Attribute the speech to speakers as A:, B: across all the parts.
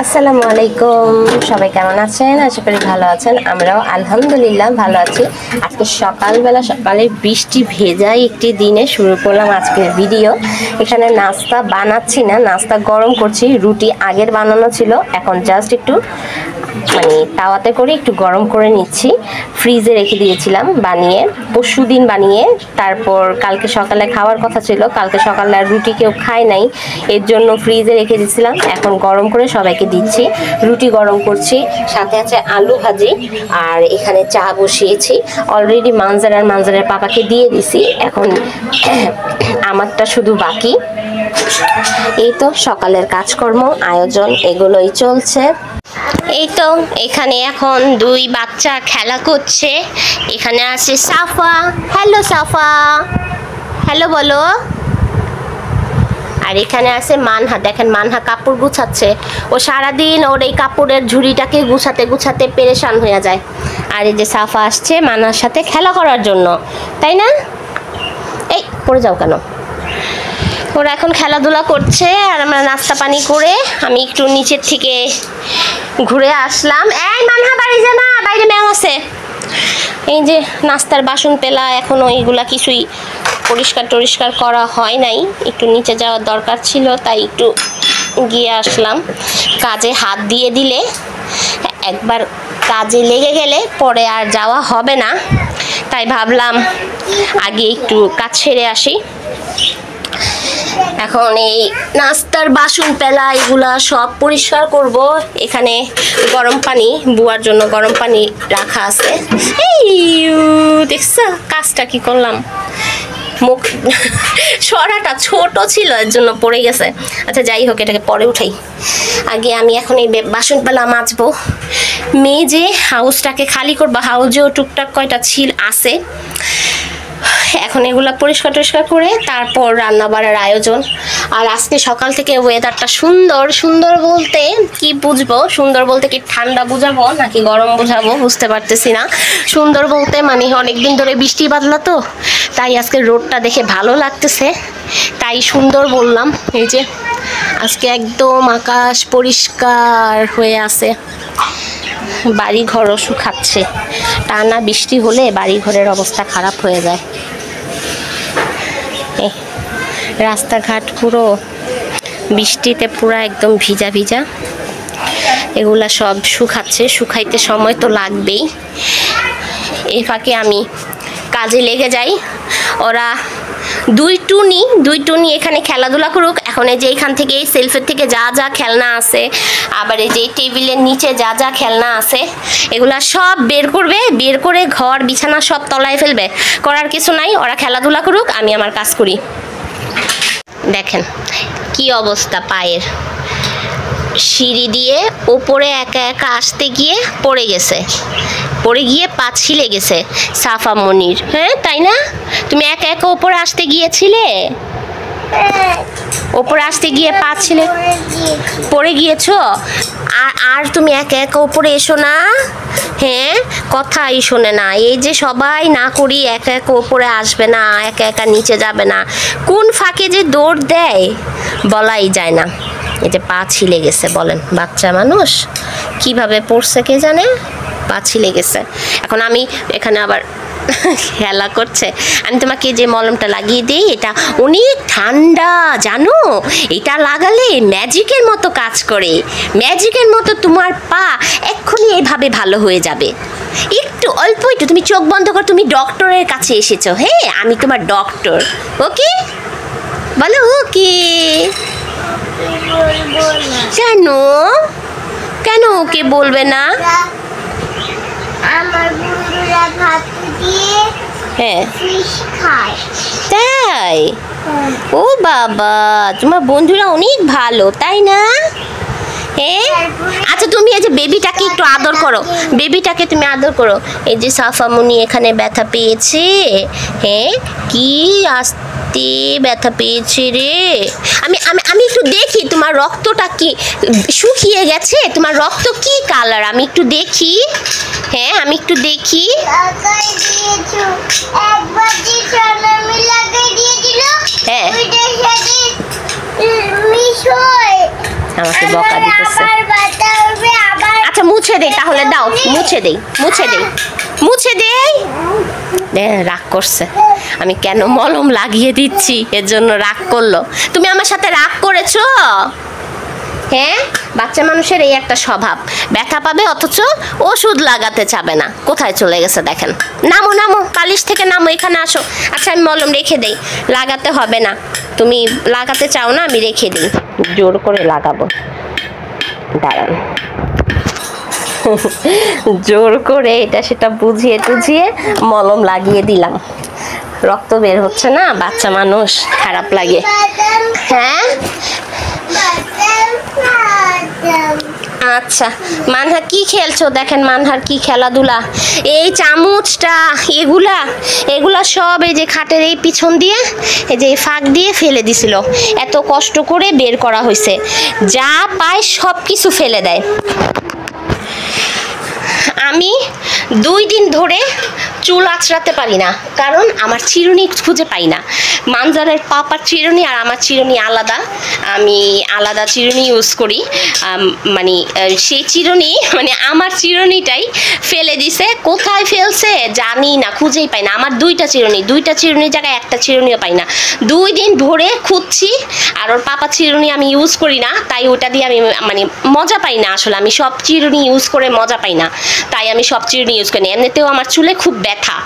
A: আসসালামু আলাইকুম, সবাই কেমন আছেন? আশা করি ভালো আছেন। আমরাও আলহামদুলিল্লাহ ভালো আছি। আজকে সকালে বৃষ্টি ভেজাই একটি দিনে শুরু করলাম আজকের ভিডিও। এখানে নাস্তা বানাচ্ছি না, নাস্তা গরম করছি। রুটি আগের বানানো ছিল, এখন জাস্ট একটু তাওয়াতে করে একটু গরম করে নিচ্ছি। ফ্রিজে রেখে দিয়েছিলাম বানিয়ে, পরশুদিন বানিয়ে, তারপর কালকে সকালে খাওয়ার কথা ছিল। কালকে সকালে আর রুটি কেউ খায় নাই, এর জন্য ফ্রিজে রেখে দিয়েছিলাম। এখন গরম করে সবাইকে দিচ্ছি। রুটি গরম করছি, সাথে আছে আলু ভাজি, আর এখানে চা বসিয়েছি। অলরেডি মানজারের পাপাকে দিয়ে দিছি, এখন আমারটা শুধু বাকি। এই তো সকালের কাজকর্ম, আয়োজন এগুলোই চলছে। এই তো এখানে এখন দুই বাচ্চা খেলা করছে। এখানে আছে সাফা। হ্যালো সাফা, হ্যালো বলো। আর এখানে আছে মানহা। দেখেন মানহা কাপড় গুছাচ্ছে। ও সারাদিন ওর এই কাপড়ের ঝুড়িটাকে গুছাতে পেরেশান হয়ে যায়। আর এই যে সাফা আসছে মানহার সাথে খেলা করার জন্য, তাই না? এই পড়ে যাও কেন? ওরা এখন খেলাধুলা করছে, আর আমরা নাস্তা পানি করে আমি একটু নিচের থেকে ঘুরে আসলাম। এই মানহা বাড়ি যা না, বাইরে ম্যাম আছে। এই যে নাস্তার বাসন পেলা, এখনো এইগুলা কিছুই পরিষ্কার করা হয় নাই। একটু নিচে যাওয়ার দরকার ছিল, তাই একটু গিয়ে আসলাম। কাজে হাত দিয়ে দিলে, একবার কাজে লেগে গেলে পরে আর যাওয়া হবে না, তাই ভাবলাম আগে একটু কাজ সেরে আসি। এখন এই নাস্তার বাসন পেলা এগুলা সব পরিষ্কার করব। এখানে গরম পানি বুয়ার জন্য গরম পানি রাখা আছে। এই দেখছো কাজটা কি করলাম? মুখ সরাটা ছোট ছিল, এর জন্য পড়ে গেছে। আচ্ছা যাই হোক, এটাকে পরে উঠাই। আগে আমি এখন এই বাসন পেলা মাজবো, মেজে হাউসটাকে খালি করবো। হাউসেও টুকটাক কয়টা আছে, এখন এগুলা পরিষ্কার করে তারপর রান্না বাড়ার আয়োজন। আর আজকে সকাল থেকে ওয়েদারটা সুন্দর বলতে কি বুঝবো? সুন্দর বলতে কি ঠান্ডা বুঝাবো নাকি গরম বুঝাবো বুঝতে পারতেছি না। সুন্দর বলতে অনেকদিন ধরে বৃষ্টি বাদলা তো, তাই আজকে রোদটা দেখে ভালো লাগতেছে, তাই সুন্দর বললাম। এই যে আজকে একদম আকাশ পরিষ্কার হয়ে আছে, বাড়ি ঘরও শুকাচ্ছে। টানা বৃষ্টি হলে বাড়ি ঘরের অবস্থা খারাপ হয়ে যায়। রাস্তাঘাট পুরো বৃষ্টিতে পুরো একদম ভিজা। এগুলা সব শুকাইতে সময় তো লাগবেই। এই ফাঁকে আমি কাজে লেগে যাই। ওরা দুই টুনি এখানে খেলাধুলা করুক। এখন এই যে এখান থেকে এই সেলফের থেকে যা খেলনা আছে, আবার এই যে টেবিলের নিচে যা খেলনা আছে, এগুলা সব বের করে ঘর বিছানা সব তলায় ফেলবে। করার কিছু নাই, ওরা খেলাধুলা করুক, আমি আমার কাজ করি। দেখেন কি অবস্থা পায়ের, সিঁড়ি দিয়ে ওপরে একা আসতে গিয়ে পড়ে গিয়ে পা ছিলে গেছে সাফা মনির। হ্যাঁ তাই না? তুমি একা ওপরে আসতে গিয়েছিলে, ওপরে আসতে গিয়ে পা ছিলে পড়ে গিয়েছো। আর তুমি একা ওপরে এসো না। হ্যাঁ কথাই শোনে না। এই যে সবাই না করি একা ওপরে আসবে না, একা নিচে যাবে না, কোন ফাঁকে যে দৌড় দেয় বলাই যায় না। এই যে পা ছিলে গেছে, বলেন বাচ্চা মানুষ কিভাবে পড়ছে কে জানে, পা ছিলে গেছে। এখন আমি এখানে আবার খেলা করছে। আমি তোমাকে যে মলমটা লাগিয়ে দিই, এটা অনেক ঠান্ডা জানো, এটা লাগালে ম্যাজিকের মতো কাজ করে, ম্যাজিকের মতো তোমার পা এক্ষুনি এইভাবে ভালো হয়ে যাবে। অল্প একটু তুমি চোখ বন্ধ কর, তুমি ডক্টরের কাছে এসেছো। হ্যাঁ আমি তোমার ডক্টর। ওকে বলো ওকে। কেন ওকে বলবে না?
B: আমার বন্ধুরা ভাত দিয়ে ফিশ খায়।
A: তাই? ও বাবা, তোমার বন্ধুরা অনেক ভালো তাই না? হ্যাঁ আচ্ছা তুমি এই যে বেবিটাকে একটু আদর করো, বেবিটাকে তুমি আদর করো। এই যে সাফামনি এখানে ব্যথা পেয়েছে। হ্যাঁ কি আস্তে ব্যথা পেয়েছে রে। আমি একটু দেখি তোমার রক্তটা কি শুকিয়ে গেছে, তোমার রক্ত কি কালার আমি একটু দেখি। হ্যাঁ আমি একটু দেখি। হ্যাঁ আমাকে বকা দিতেছে। দেই তাহলে, দাও মুছে দেই, মুছে দেই। রাগ করছে, আমি কেন মলম লাগিয়ে দিচ্ছি এর জন্য রাগ করলো। তুমি আমার সাথে রাগ করেছো? হ্যাঁ, বাচ্চা মানুষের এই একটা স্বভাব, ব্যথা পাবে অথচ ওষুধ লাগাতে চাবে না। কোথায় চলে গেছে দেখেন। নামো নামো, বালিশ থেকে নামো, এখানে আসো। আচ্ছা আমি মলম রেখে দেই, লাগাতে হবে না। তুমি লাগাতে চাও না, আমি রেখে দিই, জোর করে লাগাবো। দাঁড়ান, জোর করে এটা সেটা বুঝিয়ে টুঝিয়ে মলম লাগিয়ে দিলাম। রক্ত বের হচ্ছে না, বাচ্চা মানুষ, খারাপ লাগে। হ্যাঁ আচ্ছা, মানহা কি খেলছো? দেখেন মানহার কি খেলাধুলা। এই চামচটা, এগুলা সব এই যে খাটের এই পিছন দিয়ে, এই যে ফাঁক দিয়ে ফেলে দিছিল। এত কষ্ট করে বের করা হয়েছে, যা পায় সব কিছু ফেলে দেয়। আমি 2 দিন ধরে চুল আঁচড়াতে পারি না, কারণ আমার চিরুনি খুঁজে পাই না। মানজারের পাপার চিরুনি আর আমার চিরুনি আলাদা, আমি আলাদা চিরুনি ইউজ করি। মানে সেই চিরুনি, মানে আমার চিরুনিটাই ফেলে দিছে। কোথায় ফেলছে জানি না, খুঁজেই পাই না। আমার 2টা চিরুনির জায়গায় একটা চিরুনিও পাই না। 2 দিন ধরে খুঁজছি, আর ওর পাপার চিরুনি আমি ইউজ করি না, তাই ওটা দিয়ে আমি মানে মজা পাই না। আসলে আমি সব চিরুনি ইউজ করে মজা পাই না, তাই আমি সব চিরুনি ইউজ করি না। এমনিতেও আমার চুলে খুব ব্যথা,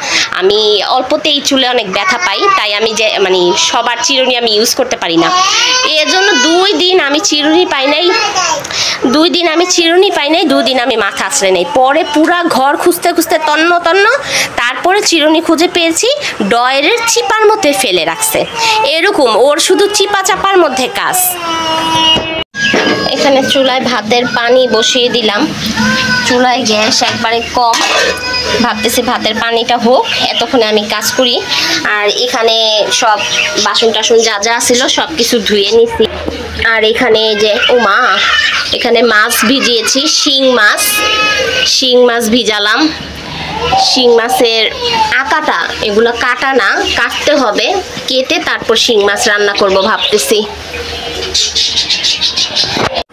A: আমি অল্পতেই চুলে অনেক ব্যথা পাই, তাই আমি যে মানে সবার চিরুনি আমি ইউজ করতে পারি না। এর জন্য 2 দিন আমি চিরুনি পাই নাই, 2 দিন আমি চিরুনি পাই নাই, 2 দিন আমি মাথা আছড়ে নেই। পরে পুরা ঘর খুঁজতে খুঁজতে তন্ন, তারপরে চিরুনি খুঁজে পেয়েছি, ডয়ের চিপার মধ্যে ফেলে রাখছে। এরকম ওর শুধু চিপা চাপার মধ্যে কাজ। এখানে চুলায় ভাতের পানি বসিয়ে দিলাম, চুলায় গ্যাস একবারে কম, ভাবতেছি ভাতের পানিটা হোক, এতক্ষণে আমি কাজ করি। আর এখানে সব বাসন টাসন যা যা ছিল সব কিছু ধুয়ে নিছি। আর এখানে যে মা, এখানে মাছ ভিজিয়েছি, শিং মাছ ভিজালাম। শিং মাছের আকাটা, এগুলো কাটা না, কাটতে হবে, কেটে তারপর শিং মাছ রান্না করব ভাবতেছি।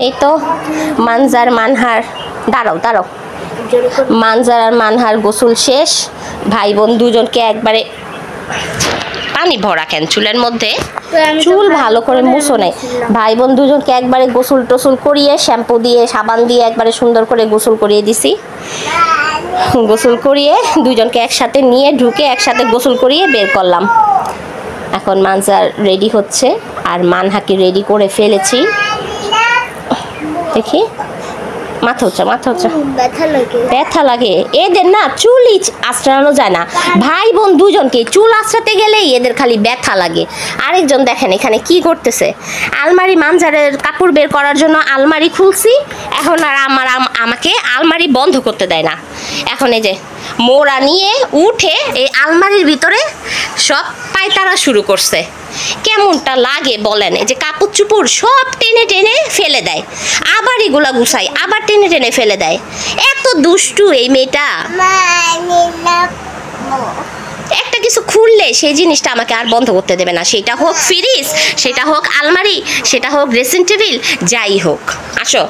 A: এই তো মানজার মানহার, দাঁড়াও, মানজার আর মানহার গোসল শেষ। ভাই বোন দুজনকে একবারে পানি ভরা কেন চুলের মধ্যে, চুল ভালো করে মুছো নেই। ভাই বোন দুজনকে একবারে গোসল টোসল করিয়ে, শ্যাম্পু দিয়ে সাবান দিয়ে একবারে সুন্দর করে গোসল করিয়ে দিছি। গোসল করিয়ে দুজনকে একসাথে নিয়ে ঢুকে একসাথে গোসল করিয়ে বের করলাম। এখন মানজার রেডি হচ্ছে, আর মানহাকে রেডি করে ফেলেছি। দেখি, মাথা উঁচা, ব্যথা লাগে এদের না, চুলই আঁচড়ানো যায় না। ভাই বোন দুজনকে চুল আঁচড়াতে গেলেই এদের খালি ব্যথা লাগে। আরেকজন দেখেন এখানে কি করতেছে, আলমারি, মানজারের কাপড় বের করার জন্য আলমারি খুলছি, এখন আর আমাকে আলমারি বন্ধ করতে দেয় না। এখন এই যে মোড়া নিয়ে উঠে এই আলমারির ভিতরে সব পায়তারা শুরু করছে। কেমনটা লাগে বলেন? এই যে কাপড় চুপড় সব টেনে টেনে ফেলে দেয়, আবার এগুলা গুছাই, আবার টেনে টেনে ফেলে দেয়। এত দুষ্টু এই মেয়েটা। একটা কিছু খুললে সেই জিনিসটা আমাকে আর বন্ধ করতে দেবে না, সেটা হোক ফ্রিজ, সেটা হোক আলমারি, সেটা হোক ড্রেসিং টেবিল, যাই হোক। আসো,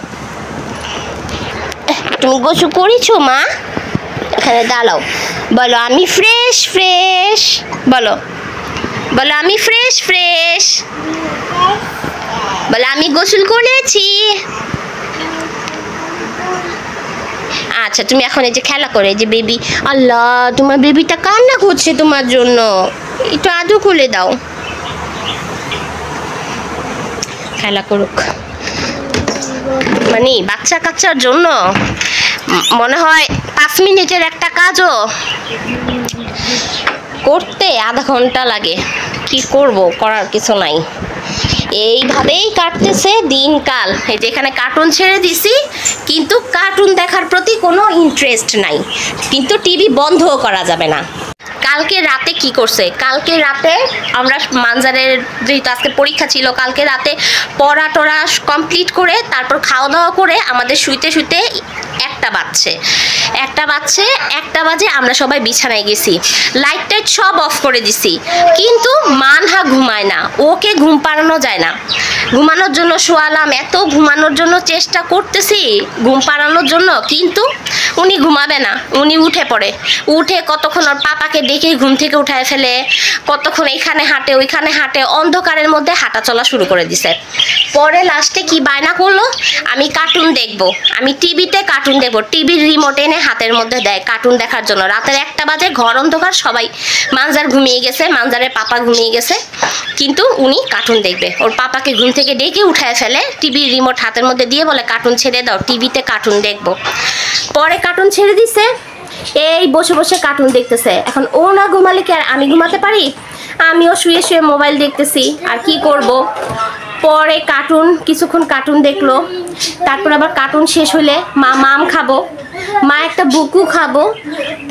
A: তুমি গোসল করেছো মা? এখানে দাঁড়াও, বলো আমি ফ্রেশ, বলো আমি ফ্রেশ, বলো আমি গোসল করেছি। আচ্ছা, তুমি এখন এই যে খেলা করে, যে বেবি, আল্লাহ তোমার বেবিটা কান্না করছে তোমার জন্য, একটু আদর করে দাও, খেলা করুক। মানে বাচ্চা কাচ্চার জন্য মনে হয় 5 মিনিটের একটা কাজও করতে আধা ঘন্টা লাগে। কি করব, করার কিছু নাই। এইভাবেই কাটতেছে দিনকাল। এই যে এখানে কার্টুন ছেড়ে দিছি, কিন্তু কার্টুন দেখার প্রতি কোনো ইন্টারেস্ট নাই, কিন্তু টিভি বন্ধও করা যাবে না। কালকে রাতে কি করছে, কালকে রাতে আমরা মানজারের যেহেতু আজকে পরীক্ষা ছিল, কালকে রাতে পড়া টড়া কমপ্লিট করে তারপর খাওয়া দাওয়া করে আমাদের শুইতে 1টা একটা বাজছে, একটা বাজে আমরা সবাই বিছানায় গেছি, লাইট টাইট সব অফ করে দিছি, কিন্তু মানহা ঘুমায় না, ওকে ঘুম পাড়ানো যায় না। ঘুমানোর জন্য শোয়ালাম, এত ঘুমানোর জন্য চেষ্টা করতেছি ঘুম পাড়ানোর জন্য, কিন্তু উনি ঘুমাবে না, উনি উঠে পড়ে। উঠে কতক্ষণ ওর পাপাকে ডেকে ঘুম থেকে উঠায় ফেলে, কতক্ষণ এখানে হাঁটে ওইখানে হাঁটে, অন্ধকারের মধ্যে হাঁটা চলা শুরু করে দিছে। পরে লাস্টে কি বায়না করলো, আমি কার্টুন দেখবো, আমি টিভিতে কার্টুন দেখবো, টিভির রিমোট এনে হাতের মধ্যে দেয় কার্টুন দেখার জন্য। রাতের 1টা বাজে, ঘর অন্ধকার, সবাই, মানজার ঘুমিয়ে গেছে, মানজারের পাপা ঘুমিয়ে গেছে, কিন্তু উনি কার্টুন দেখবে। ওর পাপাকে ঘুম থেকে ডেকে উঠায় ফেলে, টিভির রিমোট হাতের মধ্যে দিয়ে বলে কার্টুন ছেড়ে দাও, টিভিতে কার্টুন দেখবো। পরে কার্টুন ছেড়ে দিছে, এই বসে বসে কার্টুন দেখতেছে। এখন ও না ঘুমালে কি আর আমি ঘুমাতে পারি? আমিও শুয়ে শুয়ে মোবাইল দেখতেছি, আর কি করব। পরে কিছুক্ষণ কার্টুন দেখলো, তারপর আবার কার্টুন শেষ হলে মা মাম খাবো, মা একটা বুকু খাবো,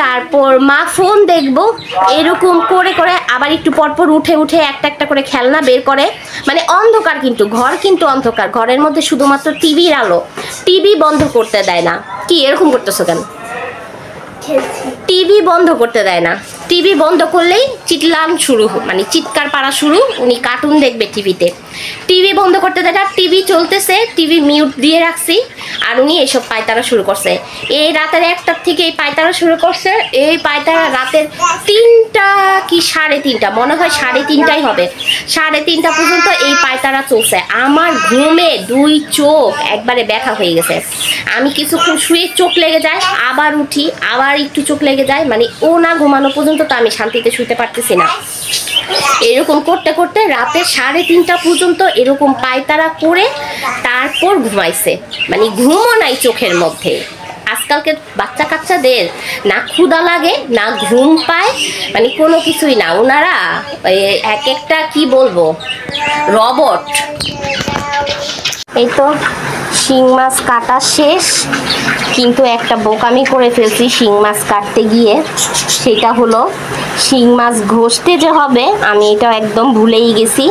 A: তারপর মা ফোন দেখবো, এরকম করে করে আবার একটু পরপর উঠে উঠে একটা একটা করে খেলনা বের করে। মানে অন্ধকার, কিন্তু ঘর কিন্তু অন্ধকার, ঘরের মধ্যে শুধুমাত্র টিভির আলো, টিভি বন্ধ করতে দেয় না। কি এরকম করতেছো কেন? টিভি বন্ধ করতে দেয় না, টিভি বন্ধ করলেই চিৎলাম শুরু, মানে চিৎকার পাড়া শুরু, উনি কার্টুন দেখবে টিভিতে। টিভি বন্ধ করতে দেয় না, টিভি চলতেছে, টিভি মিউট দিয়ে রাখছি, আর উনি এসব পায়তারা শুরু করছে। এই রাতের 1টার থেকে এই পায়তারা শুরু করছে, এই পায়তারা রাতের 3টা কি 3:30, মনে হয় 3:30 হবে, 3:30 পর্যন্ত এই পায়তারা চলছে। আমার ঘুমে 2 চোখ একবারে ব্যথা হয়ে গেছে। আমি কিছুক্ষণ শুয়ে চোখ লেগে যায়, আবার উঠি, আবার একটু চোখ লেগে যায়, মানে ও না ঘুমানো পর্যন্ত তো আমি শান্তিতে শুতে পারতেছি না। এরকম করতে করতে রাতে 3:30 পর্যন্ত এরকম পায়তারা করে তারপর ঘুমাইছে, মানে ঘুমও নাই চোখের মধ্যে। আজকালকে বাচ্চা কাচ্চাদের না ক্ষুধা লাগে না ঘুম পায়, মানে কোনো কিছুই না, ওনারা এক একটা কি বলবো রবট। এই তো শিং মাছ কাটা শেষ, কিন্তু একটা বোকামি করে ফেলছি শিং মাছ কাটতে গিয়ে। সেটা হলো শিং মাছ ঘষতে যে হবে, আমি এটা একদম ভুলেই গেছি।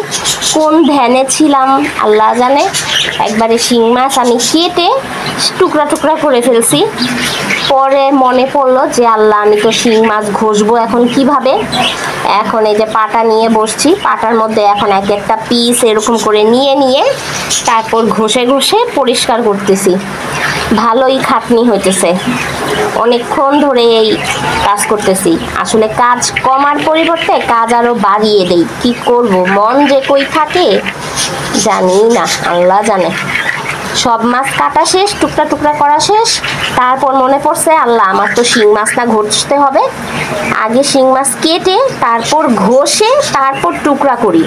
A: কোন ধ্যানে ছিলাম আল্লাহ জানে। একবারে শিং মাছ আমি কেটে টুকরা টুকরা করে ফেলছি। পরে মনে পড়লো যে আল্লাহ, আমি তো শিং মাছ ঘষবো এখন কিভাবে। এখন এই যে পাটা নিয়ে বসছি, পাটার মধ্যে এখন এক একটা পিস এরকম করে নিয়ে নিয়ে তারপর ঘষে ঘষে পরিষ্কার করতেছি। ভালোই খাটনি হইতেছে, অনেকক্ষণ ধরে এই কাজ করতেছি। আসলে কাজ কমার পরিবর্তে কাজ আরো বাড়িয়ে দেই, কি করব, মন যে কই থাকে জানি না, আল্লাহ জানে। সব মাছ কাটা শেষ, টুকরা টুকরা করা শেষ, তারপর মনে পড়ছে আল্লাহ, আমার তো শিং মাছটা ঘষতে হবে। আগে শিং মাছ কেটে তারপর ঘষে তারপর টুকরা করি,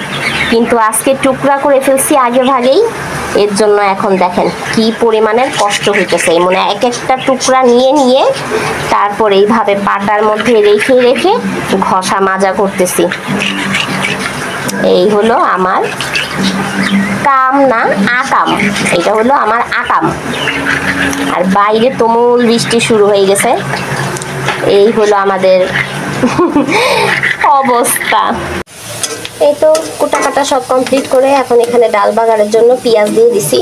A: কিন্তু আজকে টুকরা করে ফেলছি আগে ভাগেই। এর জন্য এখন দেখেন কি পরিমাণের কষ্ট হইতেছে। মনে এক একটা টুকরা নিয়ে নিয়ে তারপর এইভাবে পাটার মধ্যে রেখে রেখে ঘষা মাজা করতেছি। এই হলো আমার কাম, না আকাম, এটা হলো আমার আকাম। আর বাইরে তুমুল বৃষ্টি শুরু হয়ে গেছে। এই হলো আমাদের অবস্থা। এই তো কুটা কাটা সব কমপ্লিট করে এখন এখানে ডাল বাগারের জন্য পেঁয়াজ দিয়ে দিছি।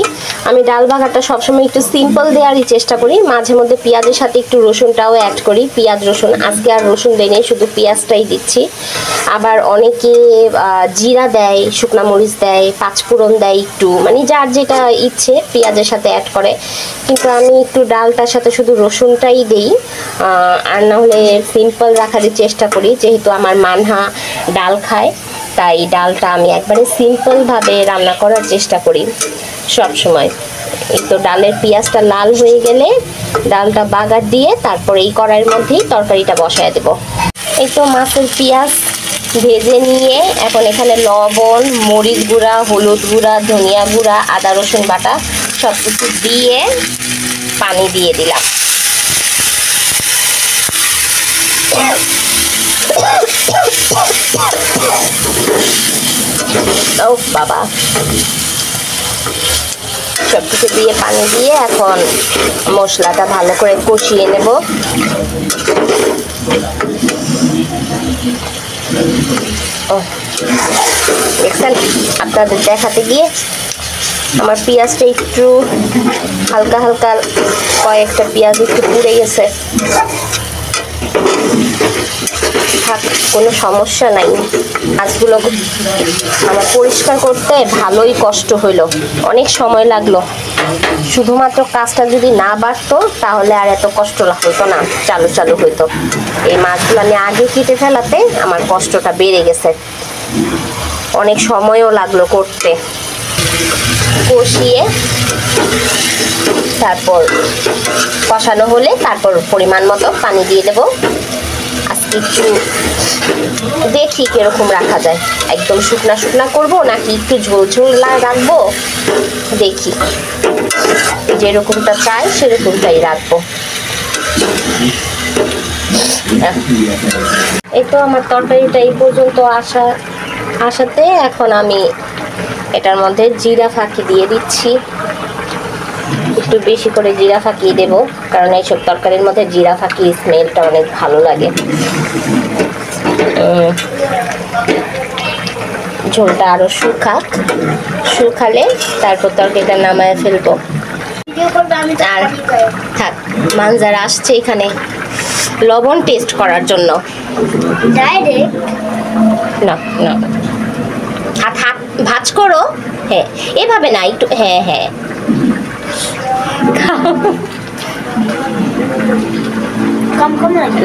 A: আমি ডাল বাগারটা সবসময় একটু সিম্পল দেওয়ারই চেষ্টা করি, মাঝে মধ্যে পেঁয়াজের সাথে একটু রসুনটাও অ্যাড করি। পেঁয়াজ রসুন, আজকে আর রসুন দেই নাই, শুধু পেঁয়াজটাই দিচ্ছি। আবার অনেকে জিরা দেয়, শুকনা মরিচ দেয়, পাঁচফোড়ন দেয় একটু, মানে যার যেটা ইচ্ছে পেঁয়াজের সাথে অ্যাড করে। কিন্তু আমি একটু ডালটার সাথে শুধু রসুনটাই দিই, আর না হলে সিম্পল রাখার চেষ্টা করি। যেহেতু আমার মানহা ডাল খায়, তাই ডালটা আমি একবারে সিম্পলভাবে রান্না করার চেষ্টা করি সব সময়। এই তো ডালের পেঁয়াজটা লাল হয়ে গেলে ডালটা বাগার দিয়ে তারপর এই কড়াইয়ের মধ্যেই তরকারিটা বসায় দেব। এই তো মাছের পেঁয়াজ ভেজে নিয়ে এখন এখানে লবণ, মরিচ গুঁড়া, হলুদ গুঁড়া, ধনিয়া গুঁড়া, আদা রসুন বাটা সব কিছু দিয়ে পানি দিয়ে দিলাম। ও বাবা, সব কিছু দিয়ে পানি দিয়ে এখন মশলাটা ভালো করে কষিয়ে নেব। ও দেখছেন, আপনাদের দেখাতে গিয়ে আমার পেঁয়াজটা একটু হালকা হালকা, কয়েকটা পেঁয়াজ একটু পুড়ে গেছে। থাক, কোনো সমস্যা নাই। মাছগুলো আমার পরিষ্কার করতে ভালোই কষ্ট হইলো, অনেক সময় লাগলো। শুধুমাত্র কাজটা যদি না বাড়তো তাহলে আর এত কষ্ট হতো না, চালু চালু হইতো। এই মাছগুলো আমি আগে কেটে ফেলাতে আমার কষ্টটা বেড়ে গেছে, অনেক সময়ও লাগলো করতে। কষিয়ে তারপর কষানো হলে তারপর পরিমাণ মতো পানি দিয়ে দেবো। আজকে একটু দেখি কিরকম রাখা যায়, একদম শুকনা শুকনা করবো নাকি একটু ঝোল ঝোল রাখবো, দেখি। যেরকমটা চাই সেরকমটাই রাখবো। এই তো আমার তরকারিটা এই পর্যন্ত আসাতে এখন আমি এটার মধ্যে জিরা ফাঁকি দিয়ে দিচ্ছি। একটু বেশি করে জিরা ফাঁকি দেব, কারণ এইসব তরকারির মধ্যে জিরা ফাঁকি স্মেলটা অনেক ভালো লাগে। ঝোলটা আরো শুকালে তারপর তরকারিটা নামায় ফেলবো। আর থাক, মানজারা আসছে এখানে লবণ টেস্ট করার জন্য। না না, হাত ভাঁজ করো। হ্যাঁ, এভাবে না, একটু। হ্যাঁ হ্যাঁ,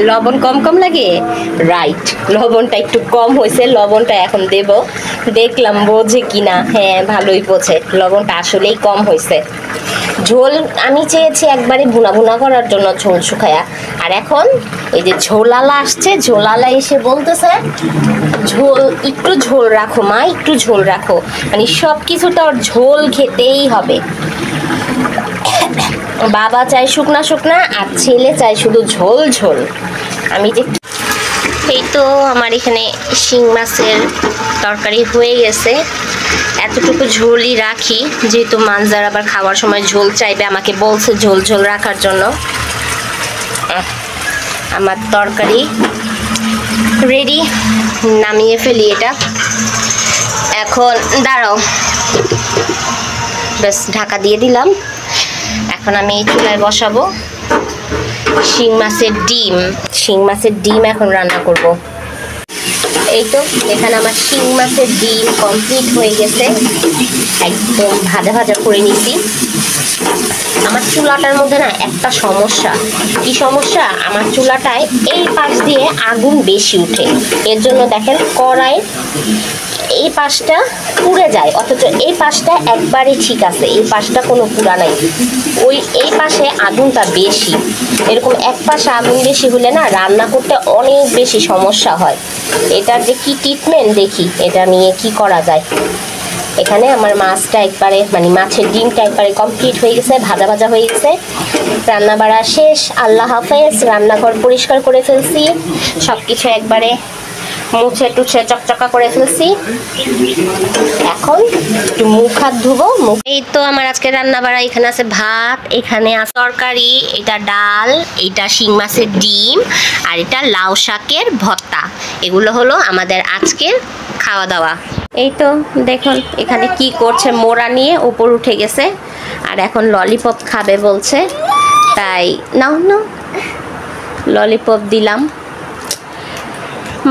A: লবণ কম কম লাগে, রাইট। লবণটা একটু কম হয়েছে, লবণটা এখন দেব, দেখলাম বোঝে কিনা। হ্যাঁ, ভালোই বোঝে, লবণটা আসলেই কম হয়েছে। ঝোল আমি চেয়েছি একবারে ভুনা ভুনা করার জন্য, ঝোল শুকায়া। আর এখন এই যে ঝোলালা আসছে, ঝোলালা এসে বলতেছে ঝোল, একটু ঝোল রাখো মা, একটু ঝোল রাখো। মানে সব কিছু তো আর ঝোল খেতেই হবে। বাবা চাই শুকনা শুকনা, আর ছেলে চাই শুধু ঝোল ঝোল। আমি যে এই তো আমার এখানে শিং মাছের তরকারি হয়ে গেছে। এতটুকু ঝোলই রাখি, যেহেতু মানজার আবার খাওয়ার সময় ঝোল চাইবে, আমাকে বলছে ঝোল ঝোল রাখার জন্য। আমার তরকারি রেডি, নামিয়ে ফেলি এটা। এখন দাঁড়াও, ব্যাস ঢাকা দিয়ে দিলাম। এখন আমি এই চুলায় বসাবো শিং মাছের ডিম এখন রান্না করব। এই তো এখানে আমার শিং মাছের ডিম কমপ্লিট হয়ে গেছে, একদম ভাজা ভাজা করে নিছি। আমার চুলাটার মধ্যে না একটা সমস্যা। কি সমস্যা? আমার চুলাটায় এই পাশ দিয়ে আগুন বেশি উঠে, এর জন্য দেখেন কড়াইয়ের এই পাশটা পুড়ে যায়, অথচ এই পাশটা একবারে ঠিক আছে, এই পাশটা কোনো পুড়া নাই। এই পাশে আগুনটা বেশি। এরকম এক পাশে আগুন বেশি হলে না রান্না করতে অনেক বেশি সমস্যা হয়। এটার যে কি ট্রিটমেন্ট দেখি, এটা নিয়ে কি করা যায়। এখানে আমার মাছটা একবারে, মানে মাছের ডিমটা একবারে কমপ্লিট হয়ে গেছে, ভাজা ভাজা হয়ে গেছে। রান্না বাড়া শেষ, আল্লাহ হাফেজ। রান্নাঘর পরিষ্কার করে ফেলছি, সব কিছু একবারে মুছে টুছে চকচকা করে ফেলছি। এখন একটু মুখ হাত ধুবো। এই তো আমার আজকে রান্না বাড়া, এখানে আছে ভাত, এখানে আছে তরকারি, এটা ডাল, এটা শিং মাছের ডিম, আর এটা লাউ শাকের ভর্তা। এগুলো হলো আমাদের আজকের খাওয়া দাওয়া। এই তো দেখুন এখানে কি করছে, মোড়া নিয়ে উপর উঠে গেছে, আর এখন ললিপপ খাবে বলছে, তাই নাও নাও ললিপপ দিলাম।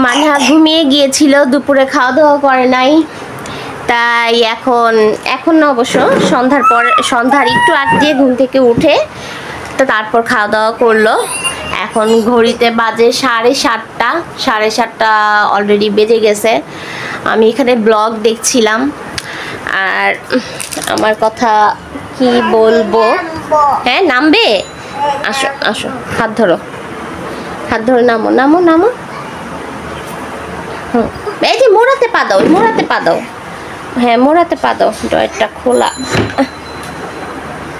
A: মানহা ঘুমিয়ে গিয়েছিল, দুপুরে খাওয়া দাওয়া করে নাই, তাই এখন অবশ্য সন্ধ্যার একটু আগ দিয়ে ঘুম থেকে উঠে তো তারপর খাওয়া দাওয়া করলো। এখন ঘড়িতে বাজে 7:30 অলরেডি বেজে গেছে। আমি এখানে ব্লগ দেখছিলাম, আর আমার কথা কি বলবো। হ্যাঁ, নামবে? আসো আসো, হাত ধরো নামো নামো নামো। এই যে মোড়াতে পা দাও, হ্যাঁ মোড়াতে পা দাও, ড্রয়ারটা খোলা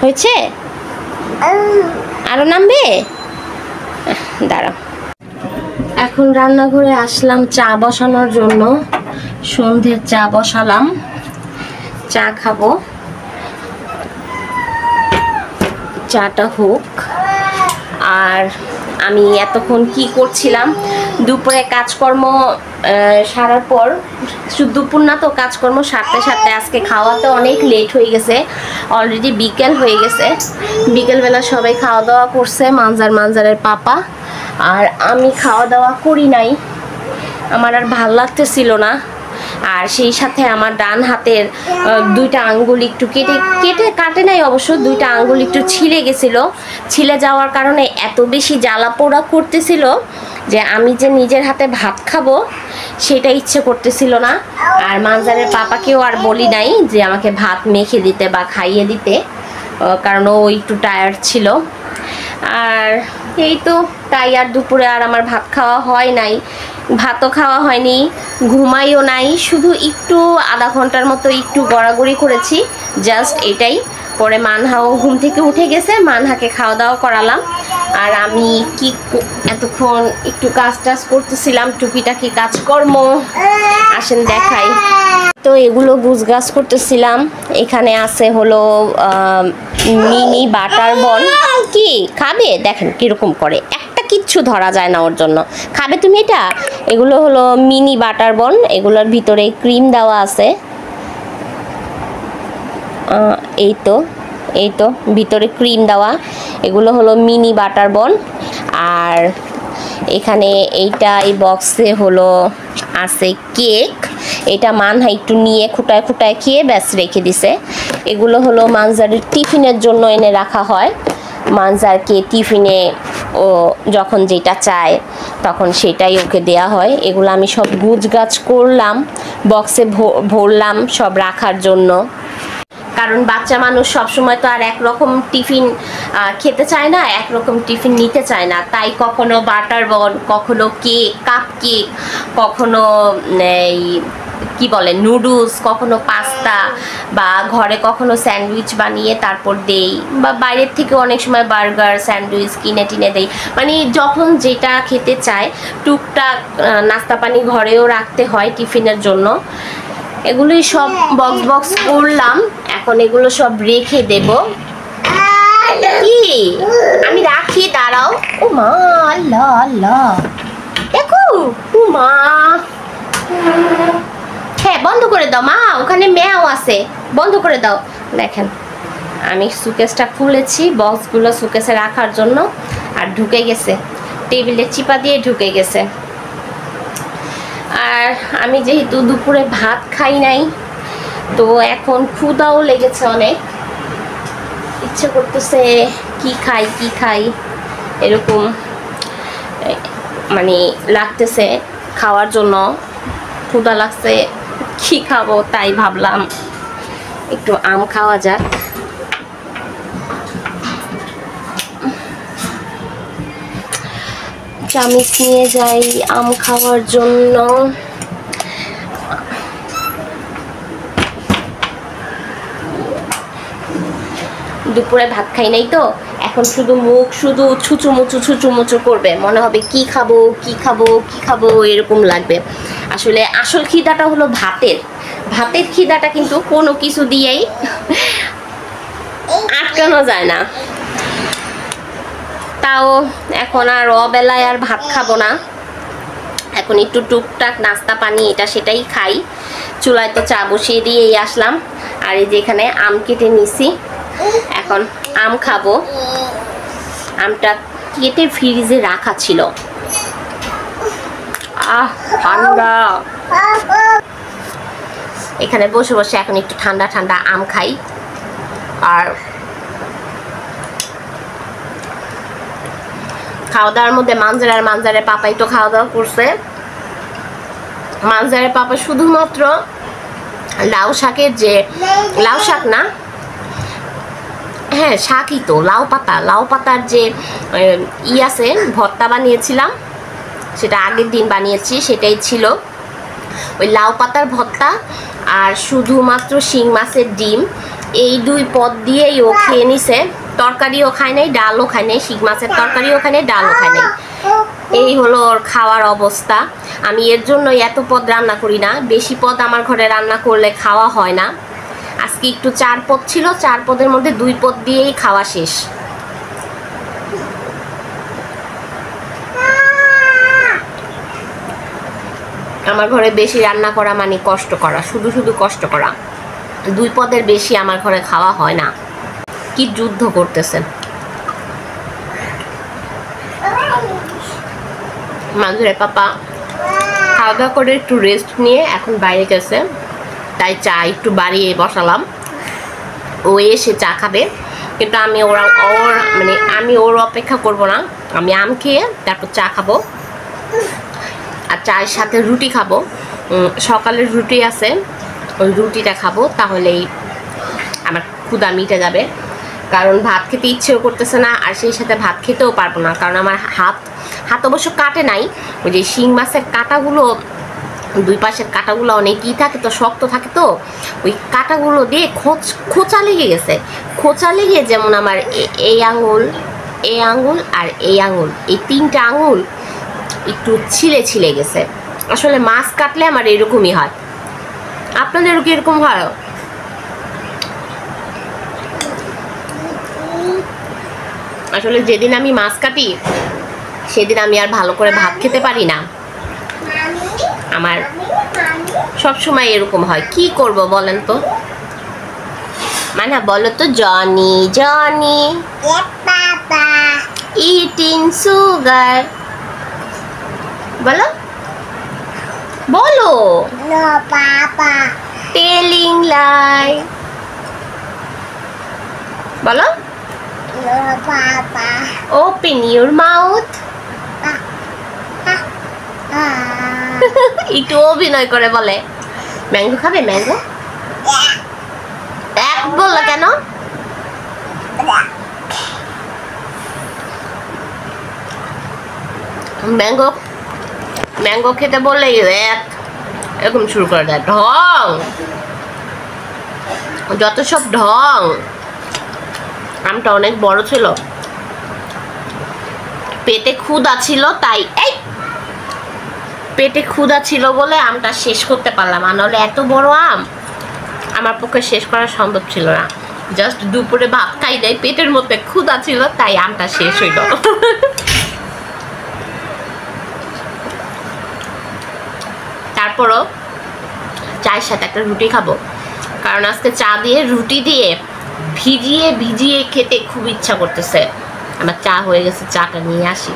A: হয়েছে। আরো নামবে? দাঁড়াও। এখন রান্নাঘরে আসলাম চা বসানোর জন্য, সন্ধ্যের চা বসালাম, চা খাবো। চাটা হোক। আর আমি এতক্ষণ কি করছিলাম, দুপুরে কাজকর্ম সারার পর, শুধু দুপুর না তো, কাজকর্ম সারতে সারতে আজকে খাওয়াতে অনেক লেট হয়ে গেছে, অলরেডি বিকেল হয়ে গেছে। বিকেলবেলা সবাই খাওয়া দাওয়া করছে, মানজারের পাপা, আর আমি খাওয়া দাওয়া করি নাই, আমার আর ভাল লাগতেছিল না। আর সেই সাথে আমার ডান হাতের দুইটা আঙ্গুল একটু কাটে নাই অবশ্য, দুইটা আঙ্গুল একটু ছিলে গেছিল। ছিলে যাওয়ার কারণে এত বেশি জ্বালা পোড়া করতেছিল যে আমি যে নিজের হাতে ভাত খাবো সেটা ইচ্ছে করতেছিল না। আর মানজারের পাপাকেও আর বলি নাই যে আমাকে ভাত মেখে দিতে বা খাইয়ে দিতে, কারণ ও একটু টায়ার্ড ছিল। আর এই তো তাই আর দুপুরে আর আমার ভাত খাওয়া হয় নাই, ভাতও খাওয়া হয়নি, ঘুমাইও নাই, শুধু একটু আধা ঘন্টার মতো একটু গড়াগড়ি করেছি, জাস্ট এটাই। পরে মানহাও ঘুম থেকে উঠে গেছে, মানহাকে খাওয়া দাওয়া করালাম। আর আমি কি এতক্ষণ একটু কাজ টাজ করতেছিলাম, টুকিটাকি কাজকর্ম, আসেন দেখাই। তো এগুলো গুছগাছ করতেছিলাম। এখানে আছে হলো মিনি বাটার বন। কি খাবে দেখেন কিরকম করে, একটা কিচ্ছু ধরা যায় না ওর জন্য। খাবে তুমি এটা? এগুলো হলো মিনি বাটার বন, এগুলোর ভিতরে ক্রিম দেওয়া আছে। এই তো ভিতরে ক্রিম দেওয়া, এগুলো হলো মিনি বাটার বন। আর এখানে এই বক্সে হলো আছে কেক, এটা মানহা একটু নিয়ে খুঁটায় খেয়ে ব্যাস রেখে দিছে। এগুলো হলো মানজারের টিফিনের জন্য এনে রাখা হয়, মানজারকে টিফিনে ও যখন যেটা চায় তখন সেটাই ওকে দেয়া হয়। এগুলো আমি সব গুছগাছ করলাম, বক্সে ভরলাম সব রাখার জন্য, কারণ বাচ্চা মানুষ সবসময় তো আর একরকম টিফিন খেতে চায় না, একরকম টিফিন নিতে চায় না। তাই কখনো বাটার বন, কখনো কেক, কাপ কেক, কখনো এই কি বলে নুডলস, কখনো পাস্তা, বা ঘরে কখনো স্যান্ডউইচ বানিয়ে তারপর দেই, বা বাইরের থেকে অনেক সময় বার্গার স্যান্ডউইচ কিনে টিনে দেই। মানে যখন যেটা খেতে চায়, টুকটাক নাস্তা পানি ঘরেও রাখতে হয় টিফিনের জন্য। এগুলোই সব বক্স করলাম, এখন এগুলো সব রেখে দেব। কি আমি রাখি, দাঁড়াও। ও মা, আল্লাহ আল্লাহ, দেখো ও মা। হ্যাঁ বন্ধ করে দাও মা, ওখানে ম্যাও আছে, বন্ধ করে দাও। দেখেন আমি সুকেসটা খুলেছি বক্সগুলো সুকেসে রাখার জন্য, আর ঢুকে গেছে, টেবিলে চিপা দিয়ে ঢুকে গেছে। আর আমি যেহেতু দুপুরে ভাত খাই নাই, তো এখন ক্ষুধাও লেগেছে অনেক, ইচ্ছে করতেছে কি খাই এরকম মানে লাগতেছে খাওয়ার জন্য, ক্ষুধা লাগছে, কি খাবো, তাই ভাবলাম একটু আম খাওয়া যাক। চামচ নিয়ে যাই আম খাওয়ার জন্য। দুপুরে ভাত খাই নাই তো, এখন শুধু মুখ শুধু ছুচুমুচু করবে, মনে হবে কি খাবো এরকম লাগবে। আসলে আসল খিদাটা হলো ভাতের খিদাটা কিন্তু কোনো কিছু দিয়েই আটকানো যায় না। তাও এখন আর অবেলায় আর ভাত খাবো না, এখন একটু টুকটাক নাস্তা পানি এটা সেটাই খাই। চুলায় তো চা বসিয়ে দিয়েই আসলাম, আর এই যে এখানে আম কেটে নিছি, এখন আম খাবো। আমটা কেটে ফ্রিজে রাখা ছিল, ঠান্ডা। এখানে বসে বসে এখন একটু ঠান্ডা আম খাই। আর খাওয়া দাওয়ার মধ্যে মানজারের পাপাই তো খাওয়া দাওয়া করছে। মানজারের পাপা শুধুমাত্র লাউ শাকের যে, লাউ শাক না, হ্যাঁ শাকই তো, লাউ পাতার যে আছে ভর্তা বানিয়েছিলাম, সেটা আগের দিন বানিয়েছি, সেটাই ছিল ওই লাউ পাতার ভর্তা। আর শুধুমাত্র শিং মাছের ডিম, এই দুই পদ দিয়েই ও খেয়ে নিছে। তরকারিও খায় নাই, ডালও খায় নাই, শিং মাছের তরকারিও খায় নাই, ডালও খায় নাই। এই হলো ওর খাওয়ার অবস্থা। আমি এর জন্য এত পদ রান্না করি না, বেশি পদ আমার ঘরে রান্না করলে খাওয়া হয় না। আজকে একটু 4 পদ ছিল, 4 পদের মধ্যে 2 পদ দিয়েই খাওয়া শেষ। আমার ঘরে বেশি রান্না করা মানে কষ্ট করা, শুধু শুধু কষ্ট করা। 2 পদের বেশি আমার ঘরে খাওয়া হয় না। কি যুদ্ধ করতেছেন। মাঝের পাপা খাওয়া দাওয়া করে একটু রেস্ট নিয়ে এখন বাইরে গেছে, তাই চা একটু বাড়িয়ে বসালাম। ও এসে চা খাবে, কিন্তু আমি আমি ওর অপেক্ষা করব না। আমি আম খেয়ে তারপর চা খাবো, আর চায়ের সাথে রুটি খাবো। সকালের রুটি আছে, ওই রুটিটা খাবো, তাহলেই আমার ক্ষুধা মিটে যাবে। কারণ ভাত খেতে ইচ্ছেও করতেছে না, আর সেই সাথে ভাত খেতেও পারবো না, কারণ আমার হাত অবশ্য কাটে নাই। ওই যে শিং মাছের কাঁটাগুলো, 2 পাশের কাঁটাগুলো অনেকই থাকে তো, শক্ত থাকে তো, ওই কাঁটাগুলো দিয়ে খোঁচা লেগে গেছে। খোঁচা লেগে যেমন আমার এই আঙুল আর এই আঙুল, এই 3টা আঙুল একটু ছিলে গেছে। আসলে মাছ কাটলে আমার এরকমই হয়। আপনাদেরও কি এরকম হয়? আসলে যেদিন আমি মাছ কাটি সেদিন আমি আর ভালো করে ভাত খেতে পারি না। আমার সব সময় এরকম হয়, কি করব বলেন তো? মানে বলো তো, জনি ইটিং সুগার, বলো বলো।
B: No, Papa.
A: টেলিং লাই, বলো।
B: No, Papa.
A: Open your mouth. একটু অভিনয় করে বলে। ম্যাঙ্গো খাবে? ম্যাঙ্গো এক বললো কেন? ম্যাঙ্গো খেতে বললে এরকম শুরু করে দেয়। ঢং, যত সব ঢং। আমটা অনেক বড় ছিল, পেটে ক্ষুধা ছিল, তাই পেটে ক্ষুধা ছিল বলে আমটা শেষ করতে পারলাম। আর নাহলে এত বড় আম আমার পক্ষে শেষ করা সম্ভব ছিল না। জাস্ট দুপুরে ভাত খাই দেয়, পেটের মধ্যে ক্ষুধা ছিল, তাই আমটা শেষ হইল। তারপরও চায়ের সাথে একটা রুটি খাবো, কারণ আজকে চা দিয়ে রুটি দিয়ে ভিজিয়ে খেতে খুব ইচ্ছা করতেছে। আমার চা হয়ে গেছে, চাটা নিয়ে আসি।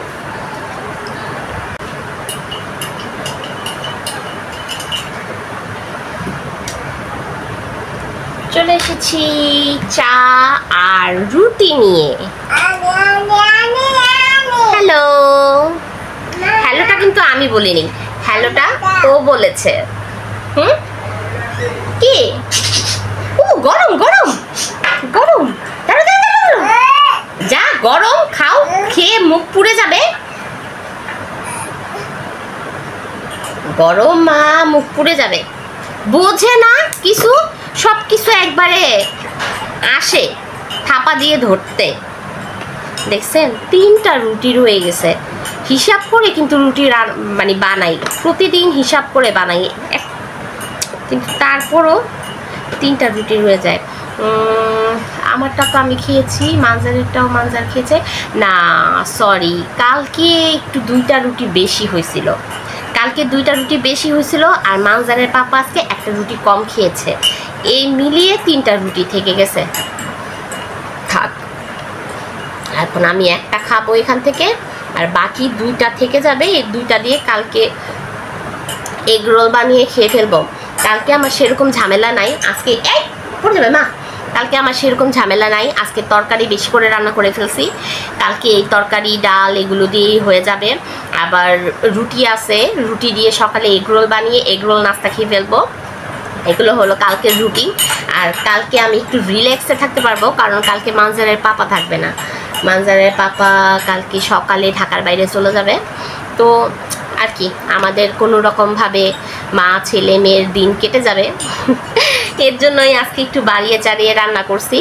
A: চলে এসেছি চা আর রুটি নিয়ে। হ্যালো, হ্যালোটা কিন্তু আমি বলিনি, হ্যালোটা ও বলেছে। কি? ও গরম গরম গরম, যা গরম খাও, খেয়ে মুখ পুড়ে যাবে। গরম মা, মুখ পুড়ে যাবে। বোঝে না কিছু, সব কিছু একবারে আসে থাপা দিয়ে ধরতে। দেখছেন 3টা রুটি রয়ে গেছে। হিসাব করে কিন্তু রুটি বানাই, প্রতিদিন হিসাব করে বানাই, কিন্তু তারপরও 3টা রুটি রয়ে যায়। আমারটা তো আমি খেয়েছি, মানজারেরটাও মানজার খেয়েছে। না সরি, কালকে একটু 2টা রুটি বেশি হয়েছিল। আর মানজারের পাপা আজকে 1টা রুটি কম খেয়েছে। এই মিলিয়ে 3টা রুটি থেকে গেছে। থাক, এখন আমি 1টা খাবো এখান থেকে, আর বাকি 2টা থেকে যাবে। এই 2টা দিয়ে কালকে এগ রোল বানিয়ে খেয়ে ফেলবো। কালকে আমার সেরকম ঝামেলা নাই। আজকে পড়ে যাবে মা। কালকে আমার সেরকম ঝামেলা নাই, আজকে তরকারি বেশি করে রান্না করে ফেলছি। কালকে এই তরকারি ডাল এগুলো দিয়েই হয়ে যাবে। আবার রুটি আছে, রুটি দিয়ে সকালে এগ রোল বানিয়ে এগ রোল নাস্তা খেয়ে ফেলবো। এগুলো হলো কালকের রুটি। আর কালকে আমি একটু রিল্যাক্সে থাকতে পারবো, কারণ কালকে মানজারের পাপা থাকবে না। মানজারের পাপা কালকে সকালে ঢাকার বাইরে চলে যাবে। তো আর কি, আমাদের কোনো রকমভাবে মা ছেলে মেয়ের দিন কেটে যাবে। এর জন্যই আজকে একটু বাড়িয়ে চাড়িয়ে রান্না করছি।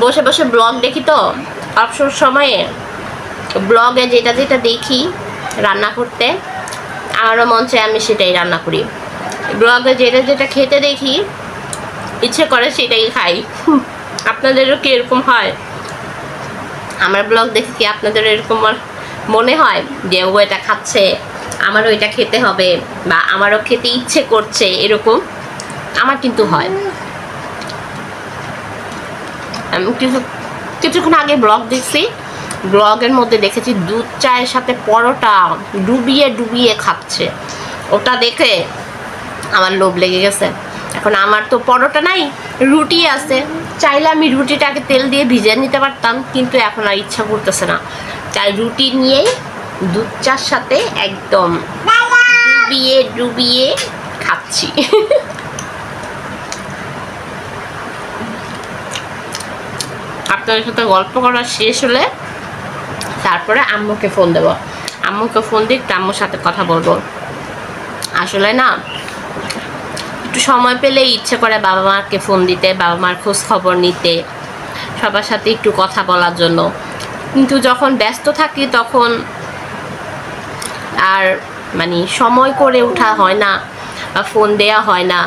A: বসে বসে ব্লগ দেখি তো, অবসর সময়ে ব্লগে যেটা দেখি রান্না করতে আমারও মন চায় আমি সেটাই রান্না করি। ব্লগে যেটা খেতে দেখি ইচ্ছে করে সেটাই খাই। আপনাদেরও কি এরকম হয়? আমার ব্লগ দেখে কি আপনাদের এরকম মনে হয় যে ও এটা খাচ্ছে, আমারও এটা খেতে হবে বা আমারও খেতে ইচ্ছে করছে, এরকম আমার কিন্তু হয়। আমি কিছুক্ষণ আগে ব্লগ দেখছি, ব্লগের মধ্যে দেখেছি দুধ চায়ের সাথে পরোটা ডুবিয়ে ডুবিয়ে খাচ্ছে। ওটা দেখে আমার লোভ লেগে গেছে। এখন আমার তো পরোটা নাই, রুটি আছে, চাইলে আমি রুটিটাকে তেল দিয়ে ভিজিয়ে নিতে পারতাম, কিন্তু এখন আর ইচ্ছা করতেছে না। তাই রুটি নিয়েই দুধ চার সাথে একদম ডুবিয়ে ডুবিয়ে খাচ্ছি। আপনাদের সাথে গল্প করা শেষ হলে তারপরে আম্মুকে ফোন দেবো। আম্মুকে ফোন দিয়ে একটু আম্মুর সাথে কথা বলবো। আসলে না, একটু সময় পেলেই ইচ্ছে করে বাবা মাকে ফোন দিতে, বাবা মার খোঁজ খবর নিতে, সবার সাথে একটু কথা বলার জন্য। কিন্তু যখন ব্যস্ত থাকি তখন আর মানে সময় করে ওঠা হয় না বা ফোন দেওয়া হয় না।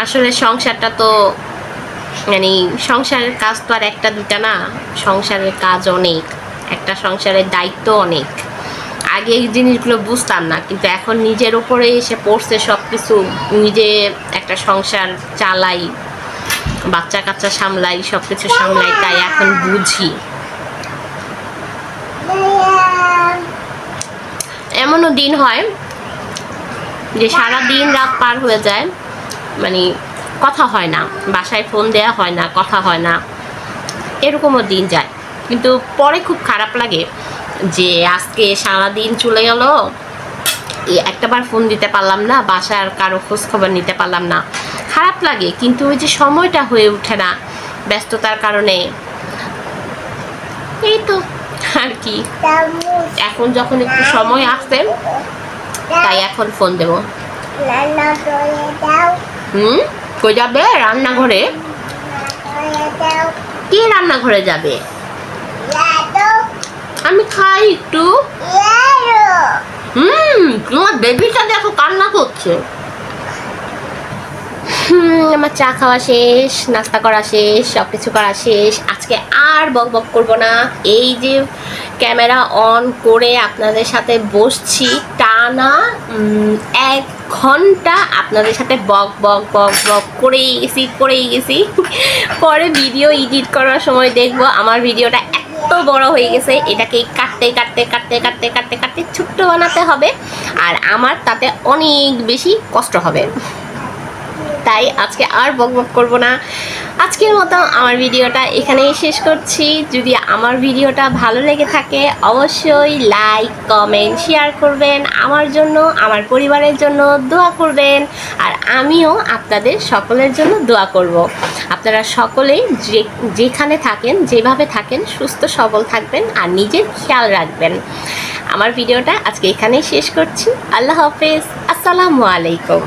A: আসলে সংসারটা তো মানে সংসারের কাজ তো আর একটা দুটা না, সংসারের কাজ অনেক, একটা সংসারের দায়িত্ব অনেক। আগে এই জিনিসগুলো বুঝতাম না, কিন্তু এখন নিজের উপরে এসে পড়ছে সব কিছু। নিজে একটা সংসার চালাই, বাচ্চা কাচ্চা সামলাই, সব কিছু সামলাই, তাই এখন বুঝি। এমনও দিন হয় যে সারা দিন রাত পার হয়ে যায়, মানে কথা হয় না, বাসায় ফোন দেওয়া হয় না, কথা হয় না, এরকমও দিন যায়। কিন্তু পরে খুব খারাপ লাগে যে আজকে সারাদিন চলে গেল, একটাবার ফোন দিতে পারলাম না, বাসার কারো খোঁজ খবর নিতে পারলাম না, খারাপ লাগে। কিন্তু ওই যে সময়টা হয়ে ওঠে না ব্যস্ততার কারণে, এই তো আর কি। এখন যখন একটু সময় আসছে তাই এখন ফোন দেবো। কই যাবে? রান্নাঘরে? কে রান্নাঘরে যাবে? আমি খাই একটু। তোমার বেবিটা দেখো কান্না করছে। আমার চা খাওয়া শেষ, নাস্তা করা শেষ, সব কিছু করা শেষ। আজকে আর বক বক করবো না। এই যে ক্যামেরা অন করে আপনাদের সাথে বসছি, টানা 1 ঘন্টা আপনাদের সাথে বক বক বক বক করেই গেছি। পরে ভিডিও এডিট করার সময় দেখবো আমার ভিডিওটা এত বড় হয়ে গেছে, এটাকে কাটতে কাটতে কাটতে কাটতে কাটতে কাটতে ছোট্ট বানাতে হবে, আর আমার তাতে অনেক বেশি কষ্ট হবে। তাই আজকে আর বকবক করব না। আজকের মতো আমার ভিডিওটা এখানেই শেষ করছি। যদি আমার ভিডিওটা ভালো লেগে থাকে অবশ্যই লাইক, কমেন্ট, শেয়ার করবেন। আমার জন্য, আমার পরিবারের জন্য দোয়া করবেন, আর আমিও আপনাদের সকলের জন্য দোয়া করব। আপনারা সকলেই যেখানে থাকেন, যেভাবে থাকেন, সুস্থ সবল থাকবেন আর নিজের খেয়াল রাখবেন। আমার ভিডিওটা আজকে এখানেই শেষ করছি। আল্লাহ হাফেজ, আসসালামু আলাইকুম।